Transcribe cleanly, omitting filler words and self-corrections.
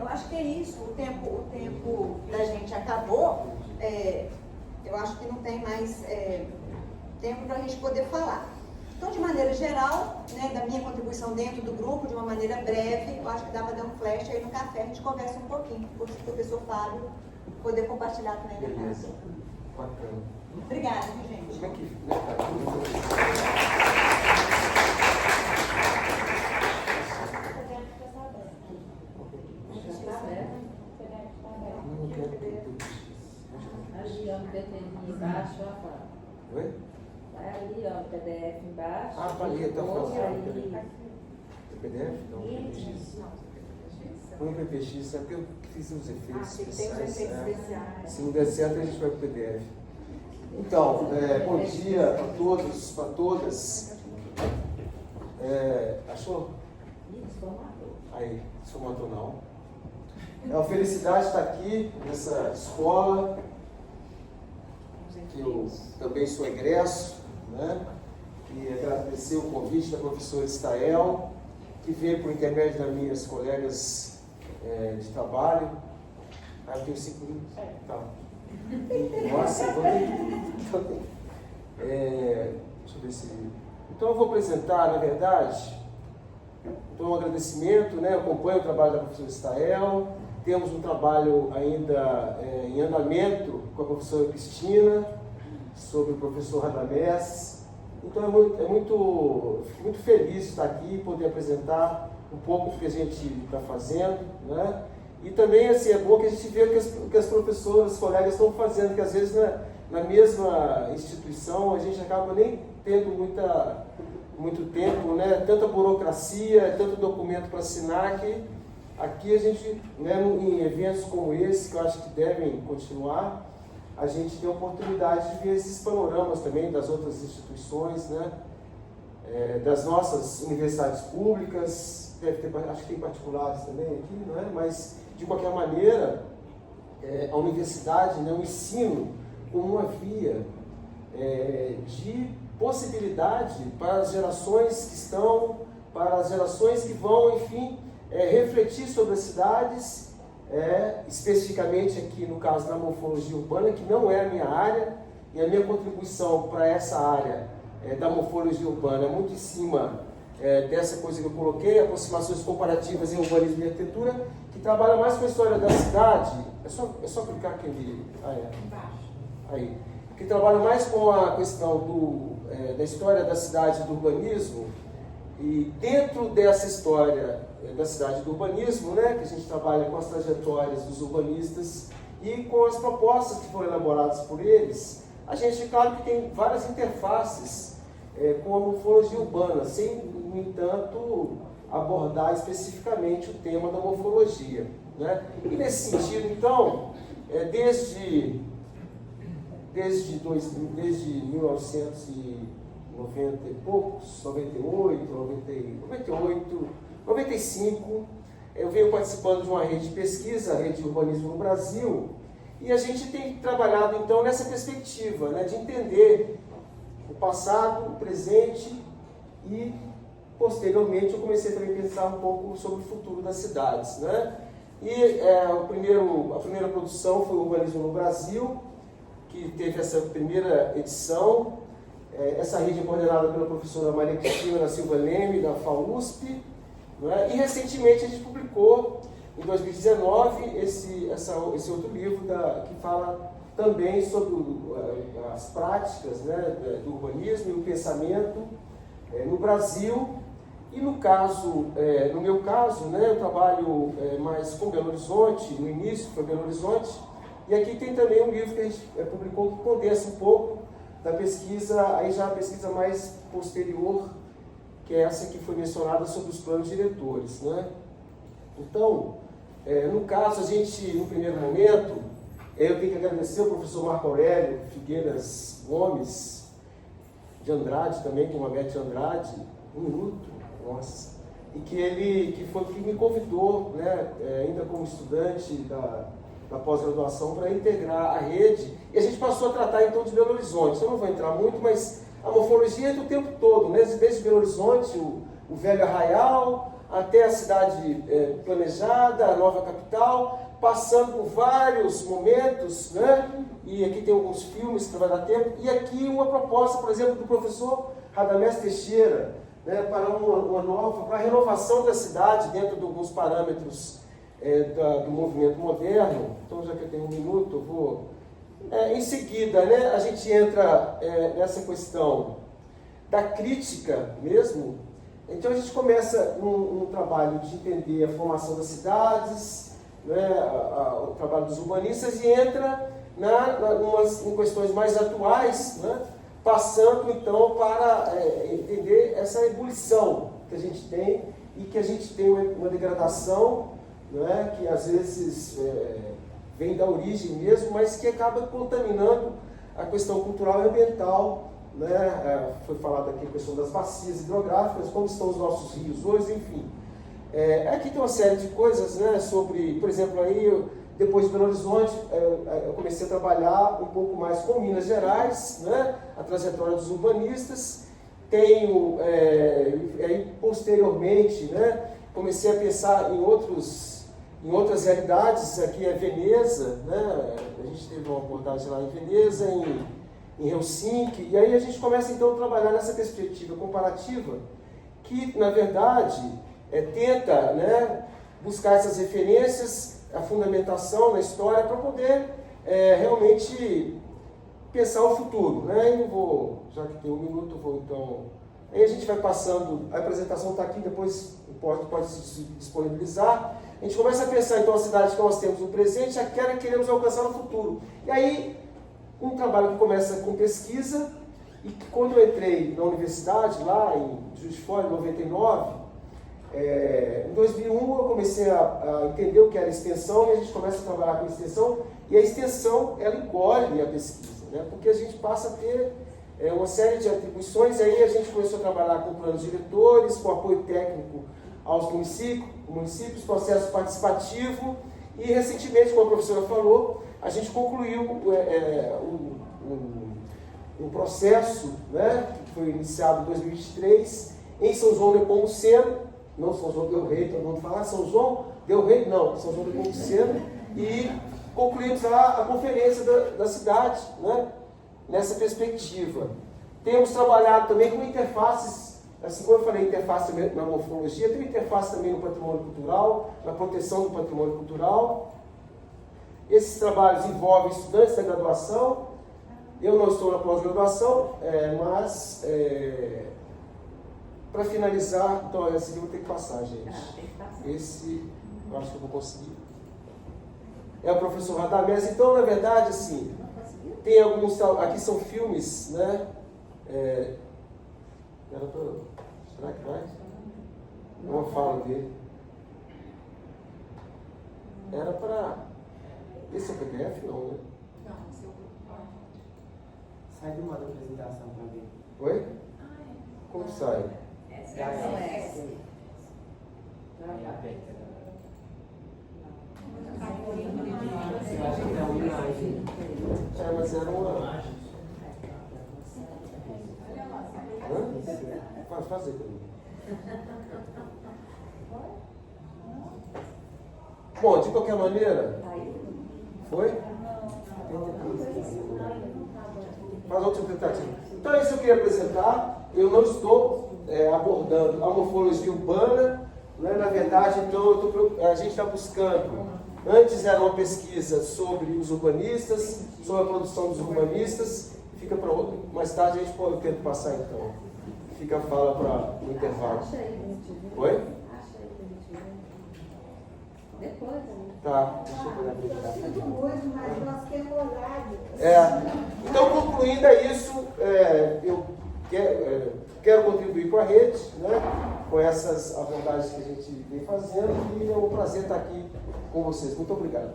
eu acho que é isso. O tempo da gente acabou. Eu acho que não tem mais tempo para a gente poder falar. Então, de maneira geral, né, da minha contribuição dentro do grupo, de uma maneira breve, eu acho que dá para dar um flash aí no café, a gente conversa um pouquinho, para o professor Fábio poder compartilhar também na casa. Bacana. Obrigada, gente. Como é que... Ali, ó, no PDF embaixo, ó, Fábio. Oi? Vai ali, ó, no PDF embaixo. Ah, tá ali, tá falando. Aí. PDF? Não, PPX. Põe o PPX, é porque eu fiz uns efeitos especiais. Se não der certo, a gente vai para o PDF. Então, bom dia a todos, a todas. Achou? Aí, somatou não. É uma felicidade estar aqui nessa escola, que eu também sou egresso, né? E agradecer o convite da professora Estael, que veio por intermédio das minhas colegas de trabalho. Ah, eu tenho 5 minutos? Tá. Nossa, então deixa eu ver se... Então eu vou apresentar, na verdade, um agradecimento, né? Eu acompanho o trabalho da professora Estael, temos um trabalho ainda em andamento com a professora Cristina, sobre o professor Radamés. Então fico muito feliz de estar aqui e poder apresentar um pouco do que a gente está fazendo, né? E também assim, é bom que a gente vê o que as professoras, os colegas estão fazendo, que às vezes na mesma instituição a gente acaba nem tendo muito tempo, né? Tanta burocracia, tanto documento para assinar, que aqui a gente, né, em eventos como esse, que eu acho que devem continuar, a gente tem a oportunidade de ver esses panoramas também das outras instituições, né? Das nossas universidades públicas, acho que tem particulares também aqui, não é? Mas, de qualquer maneira, a universidade, né, o ensino como uma via de possibilidade para as gerações que estão, para as gerações que vão, enfim, refletir sobre as cidades, especificamente aqui no caso da morfologia urbana, que não é a minha área, e a minha contribuição para essa área da morfologia urbana é muito em cima dessa coisa que eu coloquei, aproximações comparativas em urbanismo e arquitetura, que trabalha mais com a história da cidade. É só clicar aqui ali. Aí. Que trabalha mais com a questão da história da cidade e do urbanismo, e dentro dessa história da cidade e do urbanismo, né, que a gente trabalha com as trajetórias dos urbanistas e com as propostas que foram elaboradas por eles, a gente, claro que tem várias interfaces com a morfologia urbana, sem, no entanto, abordar especificamente o tema da morfologia, né? E nesse sentido, então, desde 1990 e poucos, 98, 95, eu venho participando de uma rede de pesquisa, a Rede de Urbanismo no Brasil, e a gente tem trabalhado então nessa perspectiva, né, de entender o passado, o presente e, posteriormente, eu comecei também a pensar um pouco sobre o futuro das cidades, né? E a primeira produção foi o Urbanismo no Brasil, que teve essa primeira edição. Essa rede é coordenada pela professora Maria Cristina da Silva Leme, da FAUSP, né? E recentemente a gente publicou, em 2019, esse outro livro que fala também sobre as práticas, né, do urbanismo e o pensamento no Brasil. E no meu caso, né, eu trabalho mais com Belo Horizonte, no início foi Belo Horizonte, e aqui tem também um livro que a gente publicou que condensa um pouco da pesquisa, aí já a pesquisa mais posterior, que é essa que foi mencionada sobre os planos diretores, né? Então, no caso, a gente, no primeiro momento, eu tenho que agradecer ao professor Marco Aurélio Figueiras Gomes, de Andrade também, com a Beth Andrade, um minuto, nossa, e que foi que me convidou, né, ainda como estudante da pós-graduação, para integrar a rede, e a gente passou a tratar então de Belo Horizonte. Eu não vou entrar muito, mas a morfologia é do tempo todo, né? Desde Belo Horizonte, o Velho Arraial, até a cidade planejada, a nova capital, passando por vários momentos, né? E aqui tem alguns filmes que vai dar tempo, e aqui uma proposta, por exemplo, do professor Radamés Teixeira, né, para para a renovação da cidade dentro de alguns parâmetros do movimento moderno. Então, já que eu tenho um minuto, eu vou... em seguida, né, a gente entra nessa questão da crítica mesmo. Então, a gente começa um trabalho de entender a formação das cidades, né, o trabalho dos urbanistas, e entra em questões mais atuais, né, passando então para entender essa ebulição que a gente tem, e que a gente tem uma degradação, né, que às vezes vem da origem mesmo, mas que acaba contaminando a questão cultural e ambiental, né? Foi falado aqui a questão das bacias hidrográficas, como estão os nossos rios hoje, enfim. Aqui tem uma série de coisas, né, sobre, por exemplo, aí, depois de Belo Horizonte, eu comecei a trabalhar um pouco mais com Minas Gerais, né, a trajetória dos urbanistas. Tenho, aí, posteriormente, né, comecei a pensar em outras realidades. Aqui é Veneza, né, a gente teve uma abordagem lá em Veneza, em Helsinki, e aí a gente começa então a trabalhar nessa perspectiva comparativa, que, na verdade, tenta, né, buscar essas referências, a fundamentação na história, para poder realmente pensar o futuro, né? E eu vou, já que tem um minuto, eu vou então... Aí a gente vai passando, a apresentação está aqui, depois pode se disponibilizar. A gente começa a pensar então a cidade que nós temos no presente, aquela que queremos alcançar no futuro. E aí, um trabalho que começa com pesquisa, e que quando eu entrei na universidade, lá em Juiz de Fora, em 99, em 2001 eu comecei a entender o que era extensão, e a gente começa a trabalhar com extensão, e a extensão, ela encolhe a pesquisa, né? Porque a gente passa a ter uma série de atribuições. Aí a gente começou a trabalhar com planos diretores, com apoio técnico aos municípios, processo participativo, e recentemente, como a professora falou, a gente concluiu um processo, né, que foi iniciado em 2023 em São João Nepomuceno, não São João del Rei, todo mundo fala São João del Rei, não, São João Nepomuceno, e concluímos a conferência da cidade, né, nessa perspectiva. Temos trabalhado também com interfaces, assim como eu falei, interface na morfologia, tem interface também no patrimônio cultural, na proteção do patrimônio cultural. Esses trabalhos envolvem estudantes da graduação. Eu não estou na pós-graduação, mas para finalizar, então esse livro tem que passar, gente. Esse eu acho que eu vou conseguir. É o professor Radamés. Então, na verdade, assim, tem alguns, aqui são filmes, né? Será que vai? Uma fala dele. Era para... Esse é o PDF? Não, né? Não, esse é o grupo. Sai do modo apresentação para ver. Oi? Como que sai? Não é esse. Eu acho que é uma imagem. Mas era uma... Hã? Fazer para mim. Bom, de qualquer maneira... Foi? Faz outra tentativa. Então, isso eu queria apresentar. Eu não estou abordando a morfologia urbana, né? Na verdade, então, a gente está buscando. Antes era uma pesquisa sobre os urbanistas, sobre a produção dos urbanistas. Fica para outro. Mais tarde a gente pode ter que passar, então. Fica a fala para o intervalo. Acha aí pra gente ver. Oi? Acha aí pra gente ver. Depois, né? Tá, deixa eu pegar a Tudo muito, mas nós temos horário. Então, concluindo isso, eu quero contribuir com a rede, né, com essas abordagens que a gente vem fazendo, e é um prazer estar aqui com vocês. Muito obrigado.